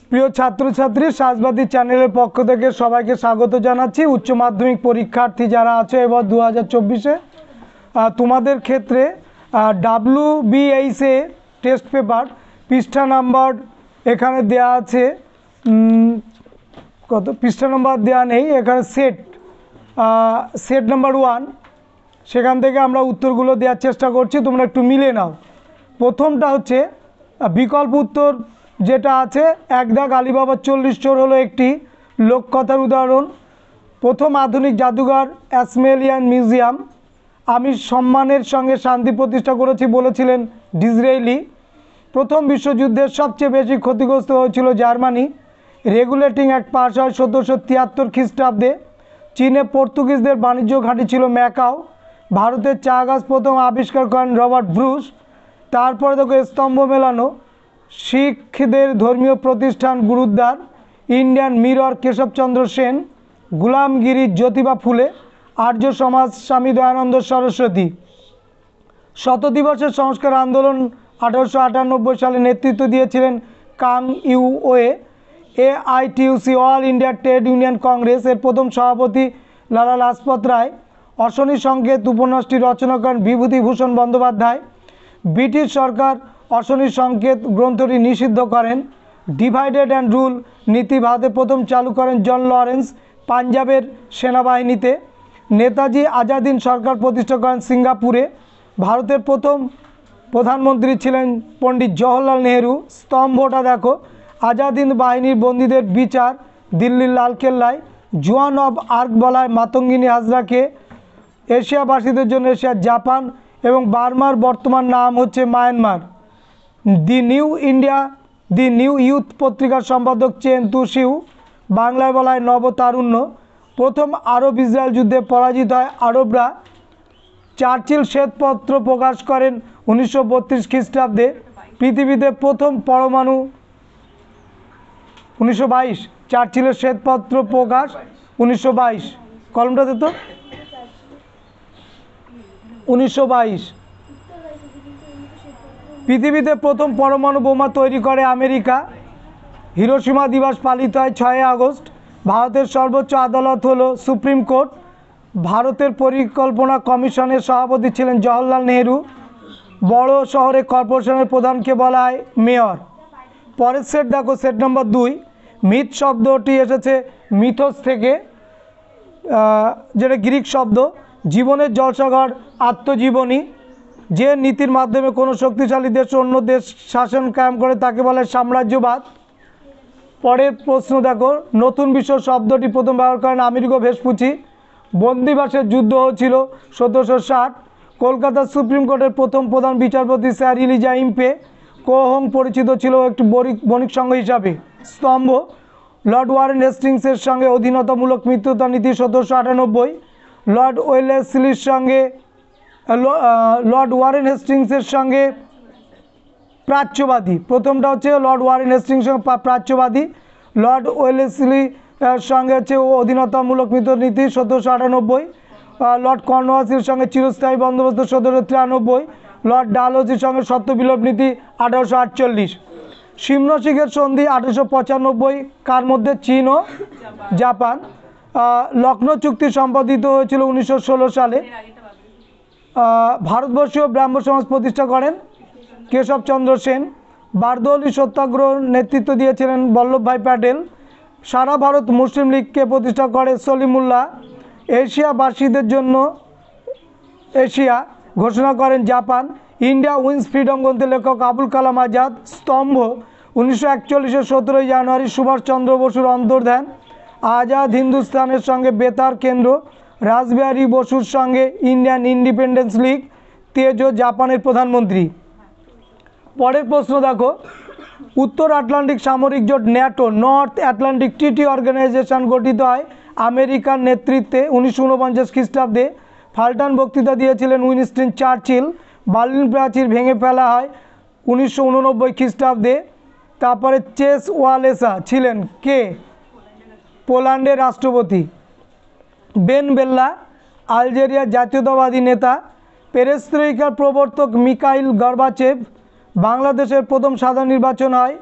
প্রিয় ছাত্রছাত্রী, সাজবাদী চ্যানেলের পক্ষ থেকে সবাইকে স্বাগত জানাচ্ছি। উচ্চ মাধ্যমিক পরীক্ষার্থী যারা আছে এবার 2024-এ তোমাদের ক্ষেত্রে WBHS টেস্ট পেপার পৃষ্ঠা নাম্বার এখানে দেয়া আছে, কত পৃষ্ঠা নাম্বার দেওয়া নেই, এখানে সেট নাম্বার 1, সেখান থেকে আমরা উত্তরগুলো দেওয়ার চেষ্টা করছি, তোমরা একটু মিলে নাও। প্রথমটা হচ্ছে বিকল্প উত্তর যেটা আছে, এক দাগ আলিবাবা 40 চোর হলো একটি লোককথার উদাহরণ। প্রথম আধুনিক জাদুঘর অ্যাসমেলিয়ান মিউজিয়াম। আমি সম্মানের সঙ্গে শান্তি প্রতিষ্ঠা করেছি বলেছিলেন ডিসরেলি। প্রথম বিশ্বযুদ্ধের সবচেয়ে বেশি ক্ষতিগ্রস্ত হয়েছিল জার্মানি। রেগুলেটিং অ্যাক্ট পাস হয় 1773 খ্রিস্টাব্দে। চীনে পর্তুগিজদের বাণিজ্য ঘাঁটি ছিল ম্যাকাও। ভারতের চা গাছ প্রথম আবিষ্কার করেন রবার্ট ব্রুস। তারপরে দেখো স্তম্ভ মেলানো, শিখদের ধর্মীয় প্রতিষ্ঠান গুরুদ্বার। Indian mirror Keshab Chandra Sen. গুলামগিরি জ্যোতিবা ফুলে। আর্য সমাজ স্বামী দয়ানন্দ সরস্বতী। শত দিবসের সংস্কার আন্দোলন 1898 সালে নেতৃত্ব দিয়েছিলেন Kang ইউওয়ে। AITUC all India trade union Congress এর প্রথম সভাপতি লালা লাজপত রায়। অশনি সংকেত উপন্যাসটি রচনা করেন বিভূতিভূষণ বন্দ্যোপাধ্যায়। ব্রিটিশ সরকার অশনি সংকেত গ্রন্থটি নিষিদ্ধ করেন। ডিভাইডেড অ্যান্ড রুল নীতি ভারতে প্রথম চালু করেন জন লরেন্স পাঞ্জাবের সেনাবাহিনীতে। নেতাজি আজাদিন সরকার প্রতিষ্ঠা করেন সিঙ্গাপুরে। ভারতের প্রথম প্রধানমন্ত্রী ছিলেন পণ্ডিত জওহরলাল নেহেরু। স্তম্ভটা দেখো, আজাদিন বাহিনীর বন্দীদের বিচার দিল্লির লালকেল্লায়। জোয়ান অব আর্ক বলা হয় মাতঙ্গিনী হাজরাকে। এশিয়াবাসীদের জন্য এশিয়া জাপান এবং বার্মার বর্তমান নাম হচ্ছে মায়ানমার। দি নিউ ইউথ পত্রিকার সম্পাদক চেন তুশিউ। বাংলায় বলা হয় নবতারুণ্য। প্রথম আরব ইসরায়েল যুদ্ধে পরাজিত হয় আরবরা। চার্চিল শ্বেতপত্র প্রকাশ করেন 1932 খ্রিস্টাব্দে। পৃথিবীতে প্রথম পরমাণু 1922। চার্চিলের শ্বেতপত্র প্রকাশ 1922। কলমটাতে তো 1922। পৃথিবীতে প্রথম পরমাণু বোমা তৈরি করে আমেরিকা। হিরোশিমা দিবস পালিত হয় 6 আগস্ট। ভারতের সর্বোচ্চ আদালত হলো সুপ্রিম কোর্ট। ভারতের পরিকল্পনা কমিশনের সভাপতি ছিলেন জওহরলাল নেহেরু। বড় শহরে কর্পোরেশনের প্রধানকে বলা হয় মেয়র। পরের সেট দেখো, সেট নম্বর 2। মিথ শব্দটি এসেছে মিথোস থেকে, যেটা গ্রিক শব্দ। জীবনের জলসাঘর আত্মজীবনী। যে নীতির মাধ্যমে কোনো শক্তিশালী দেশ অন্য দেশ শাসন কায়েম করে তাকে বলে সাম্রাজ্যবাদ। পরের প্রশ্ন দেখো, নতুন বিশ্ব শব্দটি প্রথম ব্যবহার করেন আমেরিগো ভেসপুচি। বন্দিবাসের যুদ্ধ হয়েছিল 1760। কলকাতার সুপ্রিম কোর্টের প্রথম প্রধান বিচারপতি স্যার ইলিজা ইম্পে। কোহং পরিচিত ছিল একটি বণিক সংঘ হিসাবে। স্তম্ভ, লর্ড ওয়ারেন হেস্টিংসের সঙ্গে অধীনতামূলক মিত্রতা নীতি 1798। লর্ড ওয়ারেন হেস্টিংসের সঙ্গে প্রাচ্যবাদী। প্রথমটা হচ্ছে লর্ড ওয়ারেন হেস্টিংসের সঙ্গে প্রাচ্যবাদী। লর্ড ওয়েলেসলি সঙ্গে হচ্ছে অধীনতামূলক মিত্রনীতি 1798। লর্ড কর্নওয়ালিসের সঙ্গে চিরস্থায়ী বন্দোবস্ত 1793। লর্ড ডালহৌসির সঙ্গে সত্যবিলোপ নীতি 1848। সিমনোসিকের সন্ধি 1895। কার মধ্যে? চীন ও জাপান। লখনৌ চুক্তি সম্পাদিত হয়েছিল 1916 সালে। ভারতবর্ষীয় ব্রাহ্ম সমাজ প্রতিষ্ঠা করেন কেশবচন্দ্র সেন। বারদৌলি সত্যাগ্রহ নেতৃত্ব দিয়েছিলেন বল্লভভাই প্যাটেল। সারা ভারত মুসলিম লীগকে প্রতিষ্ঠা করে সলিমুল্লাহ। এশিয়াবাসীদের জন্য এশিয়া ঘোষণা করেন জাপান। ইন্ডিয়া উইন্স ফ্রিডম গ্রন্থের লেখক আবুল কালাম আজাদ। স্তম্ভ, 1941-এর 17 জানুয়ারি সুভাষচন্দ্র বসুর অন্তর্ধান। আজাদ হিন্দুস্তানের সঙ্গে বেতার কেন্দ্র। রাসবিহারী বসুর সঙ্গে ইন্ডিয়ান ইন্ডিপেন্ডেন্স লীগ। তেজো জাপানের প্রধানমন্ত্রী। পরের প্রশ্ন দেখো, উত্তর আটলান্টিক সামরিক জোট NATO north Atlantic treaty organization গঠিত হয় আমেরিকার নেতৃত্বে 1949 খ্রিস্টাব্দে। ফাল্টন বক্তৃতা দিয়েছিলেন উইনস্টন চার্চিল। বার্লিন প্রাচীর ভেঙে ফেলা হয় 1989 খ্রিস্টাব্দে। তারপরে চেস ওয়ালেসা ছিলেন কে? পোল্যান্ডের রাষ্ট্রপতি। বেন বেল্লা আলজেরিয়ার জাতীয়তাবাদী নেতা। পেরেস্ত্রয়িকার প্রবর্তক মিকাইল গর্বাচেভ। বাংলাদেশের প্রথম সাধারণ নির্বাচন হয়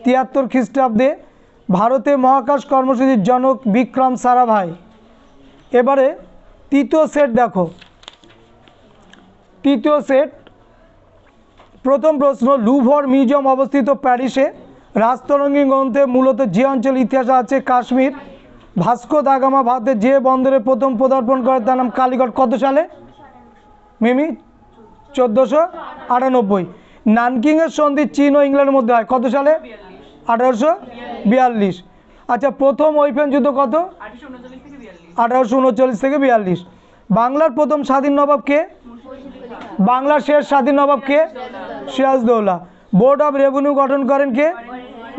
73 খ্রিস্টাব্দে ভারতে মহাকাশ কর্মসূচির জনক বিক্রম সারাভাই। এবারে তৃতীয় সেট দেখো, তৃতীয় সেট। প্রথম প্রশ্ন, লুভর মিউজিয়াম অবস্থিত প্যারিসে। রাজতরঙ্গী গ্রন্থে মূলত যে অঞ্চল ইতিহাসে আছে কাশ্মীর। ভাস্কো দা গামা ভারতে যে বন্দরে প্রথম পদার্পণ করে তার নাম কালীঘাট। কত সালে মিমি? 1498। নানকিংয়ের সন্ধি চীন ও ইংল্যান্ডের মধ্যে হয় কত সালে? 1842। আচ্ছা, প্রথম ওইফেন যুদ্ধ কত? 1839 থেকে 42। বাংলার প্রথম স্বাধীন নবাব কে? বাংলার শেষ স্বাধীন নবাব কে? সিরাজদৌল্লা। বোর্ড অফ রেভিনিউ গঠন করেন কে?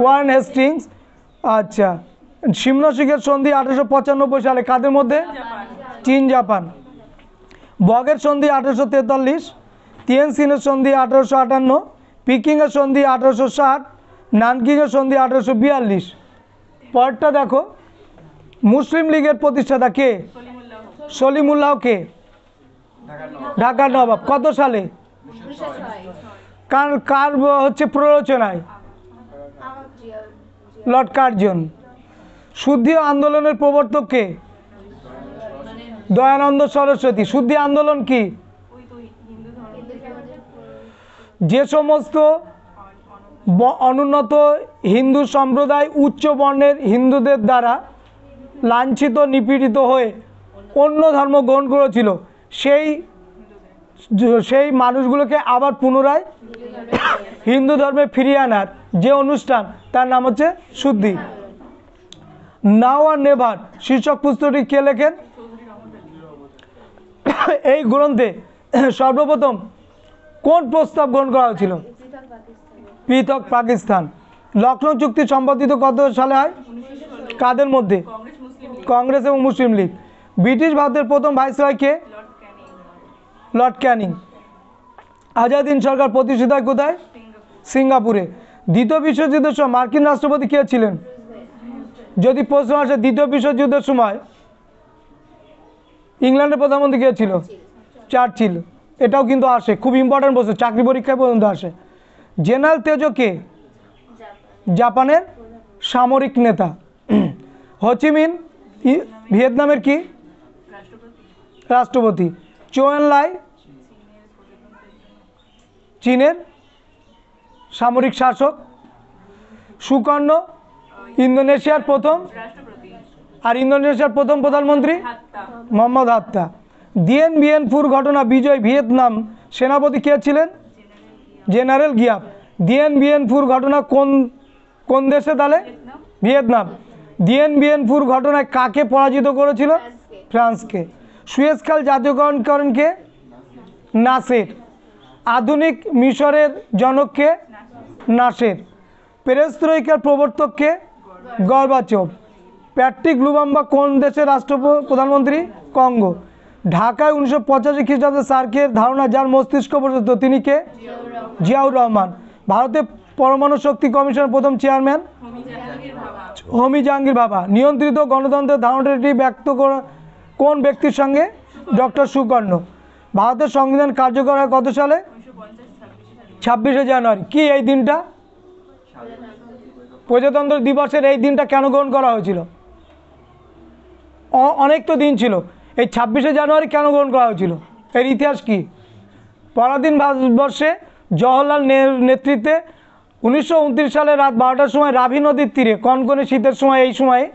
Warren Hastings. আচ্ছা, সিমলা-শিখর সন্ধি 1895 সালে কাদের মধ্যে? চীন জাপান। বগের সন্ধি 1843। তিয়েনসিনের সন্ধি 1858। পিকিংয়ের সন্ধি 1860। নানকিংয়ের সন্ধি 1842। পরেরটা দেখো, মুসলিম লীগের প্রতিষ্ঠাতা কে? সলিমুল্লাহ কে? ঢাকার নবাব। কত সালে? কার কার হচ্ছে প্ররোচনায়? Lord Curzon. শুদ্ধি আন্দোলনের প্রবর্তক কে? দয়ানন্দ সরস্বতী। শুদ্ধি আন্দোলন কি? যে সমস্ত অনুন্নত হিন্দু সম্প্রদায় উচ্চ বর্ণের হিন্দুদের দ্বারা লাঞ্ছিত নিপীড়িত হয়ে অন্য ধর্ম গ্রহণ করেছিল, সেই মানুষগুলোকে আবার পুনরায় হিন্দু ধর্মে ফিরিয়ে আনার যে অনুষ্ঠান তার নাম হচ্ছে শুদ্ধি। নাও আর নেভার শীর্ষক পুস্তকটি কে লেখেন? এই গ্রন্থে সর্বপ্রথম কোন প্রস্তাব গ্রহণ করা হয়েছিল? পৃথক পাকিস্তান। লখনৌ চুক্তি সম্পাদিত কত সালে হয়? কাদের মধ্যে? কংগ্রেস এবং মুসলিম লীগ। ব্রিটিশ ভারতের প্রথম ভাইসরয় কে? লর্ড ক্যানিং। আজাদিন সরকার প্রতিষ্ঠিত হয় কোথায়? সিঙ্গাপুরে। দ্বিতীয় বিশ্বযুদ্ধের সময় মার্কিন রাষ্ট্রপতি কে ছিলেন? যদি প্রশ্ন আসে দ্বিতীয় বিশ্বযুদ্ধের সময় ইংল্যান্ডের প্রধানমন্ত্রী কে ছিল? চার্চিল। এটাও কিন্তু আসে, খুব ইম্পর্টেন্ট প্রশ্ন, চাকরি পরীক্ষায় পর্যন্ত আসে। জেনারেল তেজো কে? জাপানের সামরিক নেতা। হোচিমিন ভিয়েতনামের কি? রাষ্ট্রপতি। চৌ লাই চীনের সামরিক শাসক। সুকর্ণ ইন্দোনেশিয়ার প্রথম, আর ইন্দোনেশিয়ার প্রথম প্রধানমন্ত্রী মোহাম্মদ হাত্তা। দিয়েন বিয়েন ফুর ঘটনা বিজয় ভিয়েতনাম সেনাপতি কে ছিলেন? General Giap. দিয়েন বিয়েন ফুর ঘটনা কোন দেশে তাহলে? ভিয়েতনাম। দিয়েন বিয়েন ফুর ঘটনায় কাকে পরাজিত করেছিল? ফ্রান্সকে। সুয়েজ খাল জাতীয়করণ করেন কে? নাসের। আধুনিক মিশরের জনক কে? নাসের। পেরেস্ত্রয়িকার প্রবর্তক কে? গর্বাচভ। প্যাট্রিক লুবাম্বা কোন দেশের প্রধানমন্ত্রী? কঙ্গো। ঢাকায় 1985 খ্রিস্টাব্দে সার্কের ধারণা যার মস্তিষ্ক পর্যন্ত তিনি কে? জিয়াউর রহমান। ভারতের পরমাণু শক্তি কমিশনের প্রথম চেয়ারম্যান? হোমি জাহাঙ্গীর ভাভা। নিয়ন্ত্রিত গণতন্ত্রের ধারণাটি ব্যক্ত করা কোন ব্যক্তির সঙ্গে? ডক্টর সুকর্ণ। ভারতের সংবিধান কার্যকর হয় কত সালে? 26শে জানুয়ারি। কি এই দিনটা? প্রজাতন্ত্র দিবসের এই দিনটা কেন গ্রহণ করা হয়েছিল? অনেক তো দিন ছিল, এই 26শে জানুয়ারি কেন গ্রহণ করা হয়েছিল? এর ইতিহাস কি? পরাধীন ভারতবর্ষে জওহরলাল নেহরুর নেতৃত্বে 1929 সালে রাত 12টার সময় রাভি নদীর তীরে কনকনে শীতের সময়, এই সময়ে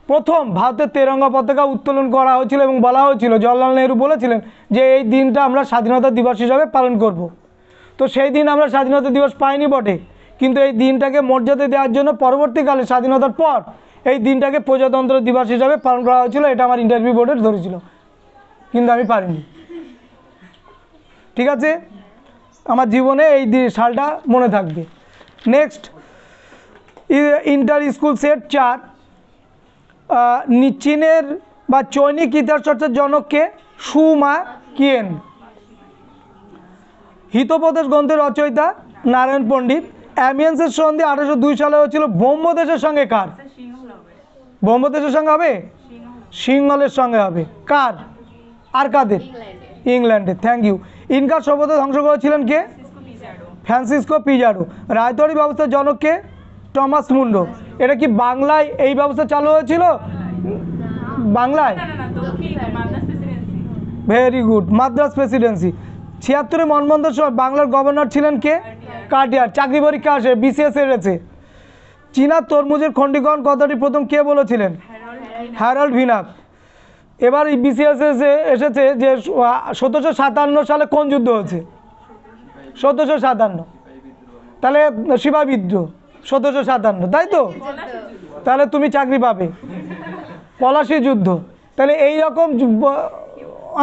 প্রথম ভারতের তেরঙ্গা পতাকা উত্তোলন করা হয়েছিল এবং বলা হয়েছিল, জওহরলাল নেহরু বলেছিলেন যে এই দিনটা আমরা স্বাধীনতা দিবস হিসাবে পালন করব। তো সেই দিন আমরা স্বাধীনতা দিবস পাইনি বটে, কিন্তু এই দিনটাকে মর্যাদা দেওয়ার জন্য পরবর্তীকালে স্বাধীনতার পর এই দিনটাকে প্রজাতন্ত্র দিবস হিসাবে পালন করা হয়েছিল। এটা আমার ইন্টারভিউ বোর্ডে ধরেছিল, কিন্তু আমি পারিনি। ঠিক আছে, আমার জীবনে এই সালটা মনে থাকবে। Next, inter school set 4। চীনের বা চৈনিক ইতিহাস চর্চার জনককে? সুমা কিয়েন। হিতোপদেশ গ্রন্থের রচয়িতা? নারায়ণ পণ্ডিত। অ্যামিয়েন্সের সন্ধি 1802 সালে হয়েছিল ব্রহ্মদেশের সঙ্গে কার? ব্রহ্মদেশের সঙ্গে হবে? সিংহলের সঙ্গে হবে। কার আর কাদের? ইংল্যান্ডের। Thank you. ইনকা সভ্যতা ধ্বংস করেছিলেন কে? Francisco Pizarro. রায়তরি ব্যবস্থার জনককে? Thomas Mundo. এটা কি বাংলায় এই ব্যবস্থা চালু হয়েছিল? বাংলায়? Very good, Madras presidency. 76-এ মনমোহন সময় বাংলার গভর্নর ছিলেন কে? কাটিয়ার। চাকরি পরীক্ষা আসে, বিসিএস এসেছে। চীনা তরমুজের খণ্ডীকরণ কথাটি প্রথম কে বলেছিলেন? হ্যারল্ড ভিনাক। এবার এই বিসিএস এসেছে যে 1757 সালে কোন যুদ্ধ হয়েছে? 1757। তাহলে সিপাহী বিদ্রোহ 1757, তাই তো? তাহলে তুমি চাকরি পাবে। পলাশী যুদ্ধ। তাহলে এই রকম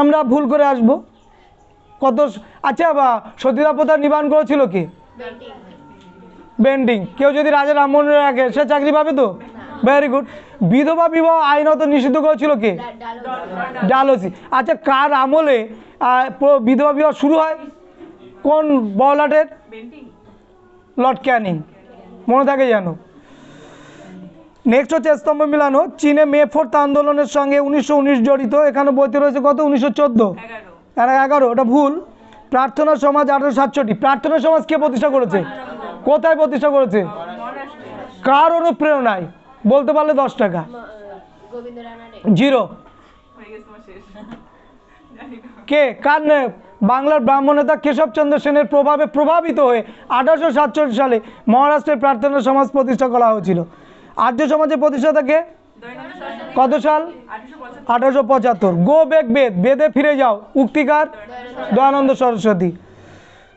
আমরা ভুল করে আসব কত। আচ্ছা, সতীদাহ প্রথা নিবারণ করেছিল কে? বেন্টিং। কেউ যদি রাজা রামমোহন রাখে সে চাকরি পাবে তো? Very good. বিধবা বিবাহ আইনত নিষিদ্ধ করেছিল কে? ডালহৌসি। আচ্ছা, কার আমলে বিধবা বিবাহ শুরু হয়? কোন বড়লাটের? লর্ড ক্যানিং। মনে থাকে জানো। নেক্সট হচ্ছে স্তম্ভ মিলানো। চীনে মে 4 আন্দোলনের সঙ্গে 1919 জড়িত। এখানে বইতে রয়েছে কত? 1914। 11। ওটা ভুল। প্রার্থনা সমাজ 1867। প্রার্থনা সমাজ কে প্রতিষ্ঠা করেছে? কোথায় প্রতিষ্ঠা করেছে? কার অনুপ্রেরণায়? বলতে পারলে 10 টাকা। 0। কে? কার? বাংলার ব্রাহ্মণ নেতা কেশবচন্দ্র সেনের প্রভাবে প্রভাবিত হয়ে 1867 সালে মহারাষ্ট্রের প্রার্থনা সমাজ প্রতিষ্ঠা করা হয়েছিল। আর্য সমাজের প্রতিষ্ঠাতাকে? কত সাল? 1875। গো ব্যাক বেদ, বেদে ফিরে যাও, উক্তিকার? দয়ানন্দ সরস্বতী।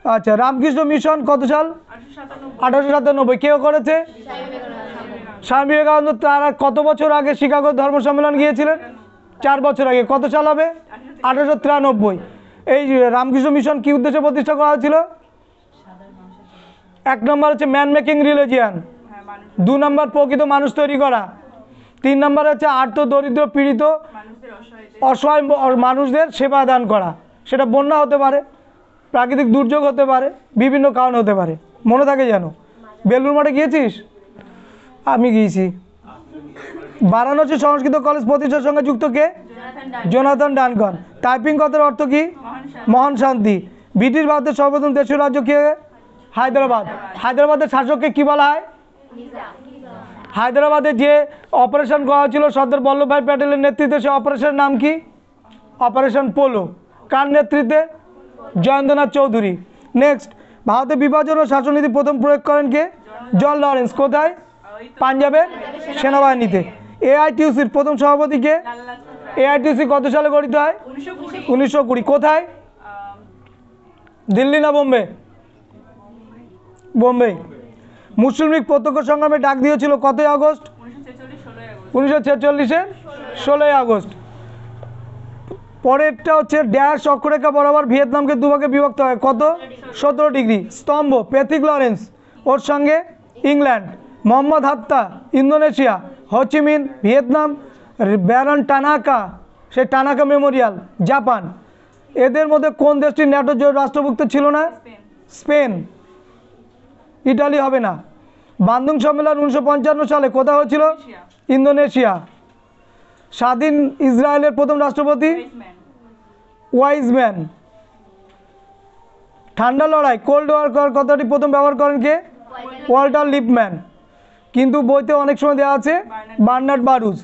আচ্ছা, রামকৃষ্ণ মিশন কত সাল? 1897। কেউ করেছে? স্বামী বিবেকানন্দ। তারা কত বছর আগে শিকাগো ধর্ম সম্মেলন গিয়েছিলেন? 4 বছর আগে। কত সাল হবে? 1893। এই রামকৃষ্ণ মিশন কি উদ্দেশ্যে প্রতিষ্ঠা করা হয়েছিল? 1 নম্বর হচ্ছে ম্যান মেকিং রিলিজিয়ান, 2 নম্বর প্রকৃত মানুষ তৈরি করা, 3 নম্বর হচ্ছে আর্ত দরিদ্র পীড়িত অসহায় মানুষদের সেবা দান করা। সেটা বন্যা হতে পারে, প্রাকৃতিক দুর্যোগ হতে পারে, বিভিন্ন কারণ হতে পারে। মনে থাকে জানো। বেলুড় মঠে গিয়েছিস? আমি গিয়েছি। বারাণসী সংস্কৃত কলেজ প্রতিষ্ঠার সঙ্গে যুক্ত কে? Jonathan Duncan. টাইপিং কথার অর্থ কি? মহান শান্তি। ব্রিটিশ ভারতের সর্বপ্রথম দেশীয় রাজ্য কে? হায়দ্রাবাদ। হায়দ্রাবাদের শাসককে কি বলা হয়? হায়দ্রাবাদে যে অপারেশন করা হয়েছিল সর্দার বল্লভভাই প্যাটেলের নেতৃত্বে, সে অপারেশনের নাম কি? Operation polo. কার নেতৃত্বে? জয়েন্দ্রনাথ চৌধুরী। নেক্সট, ভারতের বিভাজন ও শাসননীতি প্রথম প্রয়োগ করেন কে? John Lawrence. কোথায়? পাঞ্জাবের সেনাবাহিনীতে। এআইটিউসির প্রথম সভাপতি কে? এআইটিউসি কত সালে গঠিত হয়? 1920। কোথায়? দিল্লি না বোম্বে? বোম্বে। মুসলিম লীগ প্রত্যক্ষ সংগ্রামে ডাক দিয়েছিল কতই আগস্ট? 1946-এর 16ই আগস্ট। পরেরটা হচ্ছে ড্যাশ অক্ষরেখা বরাবর ভিয়েতনামকে দুভাগে বিভক্ত হয় কত? 17 ডিগ্রি। স্তম্ভ প্যাথিক লরেন্স, ওর সঙ্গে ইংল্যান্ড। মোহাম্মদ হাত্তা ইন্দোনেশিয়া। Ho Chi Minh Vietnam. ব্যারন টানাকা, সে টানাকা মেমোরিয়াল জাপান। এদের মধ্যে কোন দেশটি ন্যাটো রাষ্ট্রভুক্ত ছিল না? স্পেন। ইটালি হবে না। বান্দুং সম্মেলন 1955 সালে কোথায় হয়েছিল? ইন্দোনেশিয়া। স্বাধীন ইসরায়েলের প্রথম রাষ্ট্রপতি? ওয়াইজম্যান। ঠান্ডা লড়াই কোল্ড ওয়ার কথাটি প্রথম ব্যবহার করেন কে? Walter Lippmann. কিন্তু বইতে অনেক সময় দেওয়া আছে বার্নার্ড বারুজ।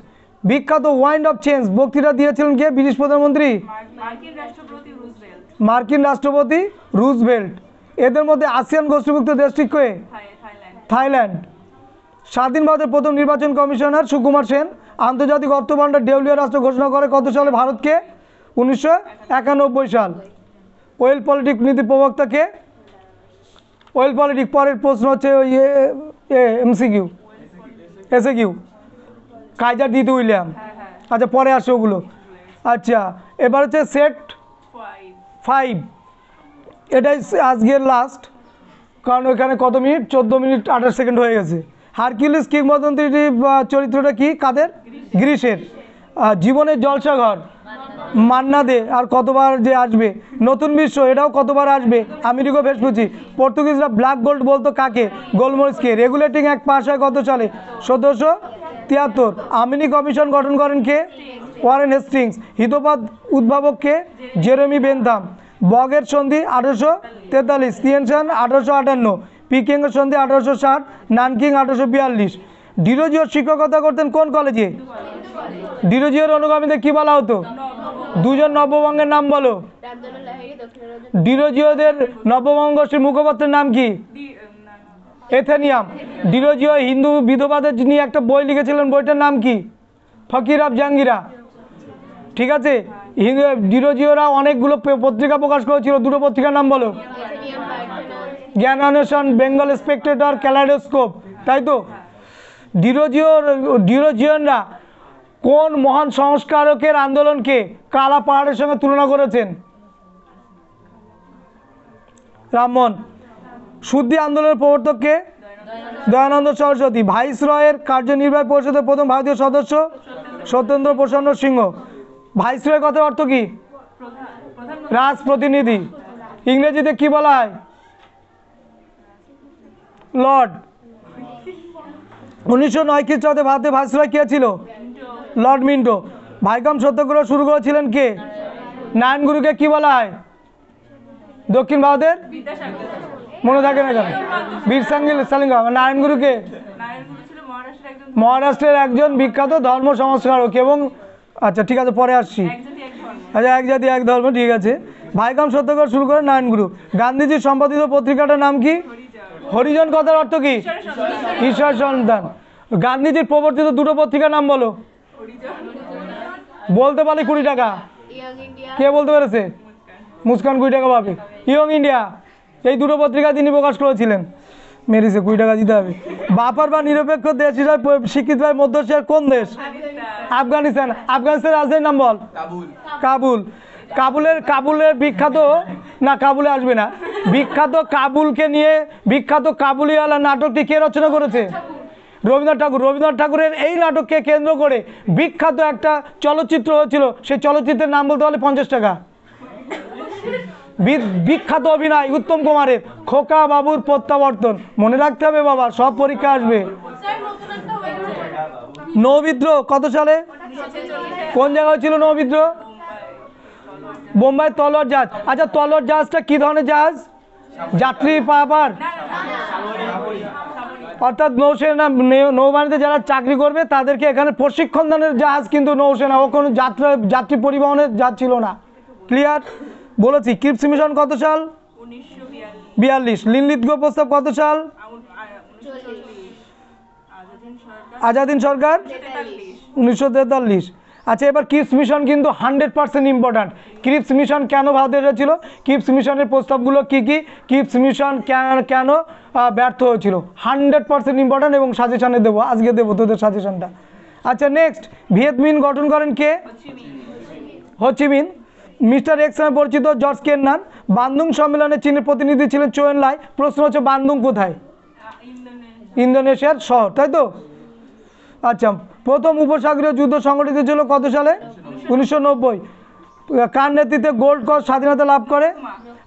বিখ্যাত ওয়াইন্ড অফ চেঞ্জ বক্তৃতা দিয়েছিলেন কে? ব্রিটিশ প্রধানমন্ত্রী? মার্কিন রাষ্ট্রপতি রুজভেল্ট। এদের মধ্যে আসিয়ান গোষ্ঠীভুক্ত দেশটি কে? থাইল্যান্ড। স্বাধীন ভারতের প্রথম নির্বাচন কমিশনার সুকুমার সেন। আন্তর্জাতিক অর্থ ভান্ডার দেউলিয়া রাষ্ট্র ঘোষণা করে কত সালে ভারতকে? 1991 সাল। ওয়েল পলিটিক নীতির প্রবক্তা কে? Well politic. পরের প্রশ্ন হচ্ছে ওই এমসিকিউ এসএকিউ কাইজার দ্বিত উইলিয়াম। আচ্ছা, পরে আসে ওগুলো। আচ্ছা, এবার হচ্ছে সেট 5। এটাই আজকের লাস্ট, কারণ ওইখানে কত মিনিট? 14 মিনিট 28 সেকেন্ড হয়ে গেছে। হারকিউলিস কিংবদন্তিটি চরিত্রটা কি? কাদের? গ্রিসের। জীবনের জলসাঘর মান্না দে আর কতবার যে আসবে? নতুন বিশ্ব, এটাও কতবার আসবে? America Vespucci. পর্তুগিজরা ব্ল্যাক গোল্ড বলতো কাকে? গোলমরিচকে। রেগুলেটিং অ্যাক্ট পাস হয় কত সালে? 1773। আমিনি কমিশন গঠন করেন কে? Warren Hastings. হিতোপাত উদ্ভাবক কে? Jeremy Bentham. বগের সন্ধি 1843। টিয়েনশান 1858। পিকেঙ্গ সন্ধি 1860, নানকিং 1842। ডিরোজিও শিক্ষকতা করতেন কোন কলেজে? ডিরোজিওর অনুগামীদের কি বলা হতো? দুজন নব্যবঙ্গের নাম বলো। ডিরোজিওদের নব্যবঙ্গ গোষ্ঠীর মুখপাত্রের নাম কি? এথেনিয়াম। ডিরোজিও হিন্দু বিধবাদের নিয়ে একটা বই লিখেছিলেন, বইটার নাম কি? ফকির অফ জাহাঙ্গীরা। ঠিক আছে, ডিরোজিওরা অনেকগুলো পত্রিকা প্রকাশ করেছিল, দুটো পত্রিকার নাম বলো। জ্ঞান অন্বেষণ, বেঙ্গল স্পেকটেটর, ক্যালাইডোস্কোপ, তাই তো? ডিরোজিয়ানরা কোন মহান সংস্কারকের আন্দোলনকে কালা পাহাড়ের সঙ্গে তুলনা করেছেন? রামমোহন। শুদ্ধি আন্দোলনের প্রবর্তককে? দয়ানন্দ সরস্বতী। ভাইসরয়ের কার্যনির্বাহী পরিষদের প্রথম ভারতীয় সদস্য? সত্যেন্দ্র প্রসন্ন সিংহ। ভাইসরয় কথার অর্থ কি? রাজপ্রতিনিধি। ইংরেজিতে কি বলা হয়? লর্ড। 1909 খ্রিস্টাব্দে ভারতে ভাইসরয় কে ছিল? Lord Minto. ভাইকম সত্যাগ্রহ শুরু করেছিলেন কে? নারায়ণগুরুকে কি বলা হয়? দক্ষিণ ভারতের মনে থাকে না কেন? বীর সালিঙ্গা। নারায়ণগুরুকে মহারাষ্ট্রের একজন বিখ্যাত ধর্ম সংস্কারক এবং আচ্ছা ঠিক আছে, পরে আসছি। আচ্ছা, এক জাতি এক ধর্ম, ঠিক আছে। ভাইকম সত্যাগ্রহ শুরু করেন নারায়ণগুরু। গান্ধীজির সম্পাদিত পত্রিকাটার নাম কি? হরিজন কথার অর্থ কি? ঈশ্বর সন্তান। গান্ধীজির প্রবর্তিত দুটো পত্রিকার নাম বলো। বলতে পারলে 20 টাকা। কে বলতে পেরেছে? মুস্কান 20 টাকা পাবে। ইয়ং ইন্ডিয়া, এই দুটো পত্রিকা তিনি প্রকাশ করেছিলেন। মেরিসে 20 টাকা দিতে হবে। বাপার বা নিরপেক্ষ দেশ হিসাবে স্বীকৃত হয় মধ্য এশিয়ার কোন দেশ? আফগানিস্তান। আফগানিস্তানের রাজধানীর নাম বল। কাবুল। কাবুলের বিখ্যাত না, কাবুলে আসবে না। বিখ্যাত কাবুলকে নিয়ে বিখ্যাত কাবুলিওয়ালা নাটকটি কে রচনা করেছে? রবীন্দ্রনাথ ঠাকুর। রবীন্দ্রনাথ ঠাকুরের এই নাটককে কেন্দ্র করে বিখ্যাত একটা চলচ্চিত্র হয়েছিল, সেই চলচ্চিত্রের নাম বলতে পারলে 50 টাকা। বিখ্যাত অভিনয় উত্তম কুমারের খোকা বাবুর প্রত্যাবর্তন। মনে রাখতে হবে বাবা, সব পরীক্ষা আসবে। নৌবিদ্রোহ কত সালে? কোন জায়গায় ছিল নৌবিদ্রোহ? বোম্বাই তলোয়ার জাহাজ। আচ্ছা, তলোয়ার জাহাজটা কি ধরনের জাহাজ? যাত্রী পারাপার, অর্থাৎ নৌসেনা নৌবাহিনীতে যারা চাকরি করবে তাদেরকে এখানে প্রশিক্ষণ দানের জাহাজ, কিন্তু নৌসেনা, ও কোনো যাত্রী পরিবহনের জাহাজ ছিল না। ক্লিয়ার? বলেছি। ক্রিপস মিশন কত সাল? 1942। লিনলিথগো প্রস্তাব কত সাল? আজাদিন সরকার 1943। আচ্ছা, এবার ক্রিপস মিশন কিন্তু 100% ইম্পর্ট্যান্ট। ক্রিপস মিশন কেন ভারতে এসেছিল? ক্রিপস মিশনের প্রস্তাবগুলো কি কি? ক্রিপস মিশন কেন ব্যর্থ হয়েছিল? 100% ইম্পর্ট্যান্ট এবং সাজেশনে দেবো, আজকে দেবো তোদের সাজেশনটা। আচ্ছা, নেক্সট, ভিয়েত মিন গঠন করেন কে? হোচিমিন। মিস্টার এক্স নামে পরিচিত জর্জ কেন্নান। বান্দুং সম্মেলনে চীনের প্রতিনিধি ছিলেন চৌ এন লাই। প্রশ্ন হচ্ছে বান্দুং কোথায়? ইন্দোনেশিয়ার শহর, তাই তো? আচ্ছা, প্রথম উপসাগরীয় যুদ্ধ সংগঠিত ছিল কত সালে? 1990। কার নেতৃত্বে গোল্ড কোস্ট স্বাধীনতা লাভ করে?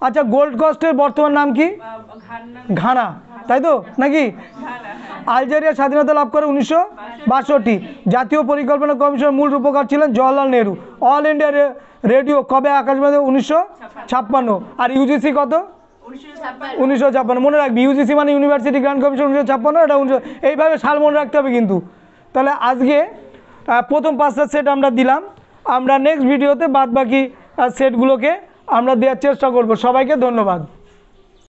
আচ্ছা, গোল্ড কোস্টের বর্তমান নাম কি? ঘানা, তাই তো নাকি? আলজেরিয়া স্বাধীনতা লাভ করে 1962। জাতীয় পরিকল্পনা কমিশনের মূল রূপকার ছিলেন Jawaharlal Nehru. All India radio কবে আকাশবাণী? 1956। আর ইউজিসি কত? 1956। মনে রাখবি, ইউজিসি মানে ইউনিভার্সিটি গ্রান্ট কমিশন 1956, এটা 19। এইভাবে সাল মনে রাখতে হবে কিন্তু। তাহলে আজকে প্রথম 5টা সেট আমরা দিলাম। আমরা নেক্সট ভিডিওতে বাদ বাকি সেটগুলোকে আমরা দেওয়ার চেষ্টা করব। সবাইকে ধন্যবাদ।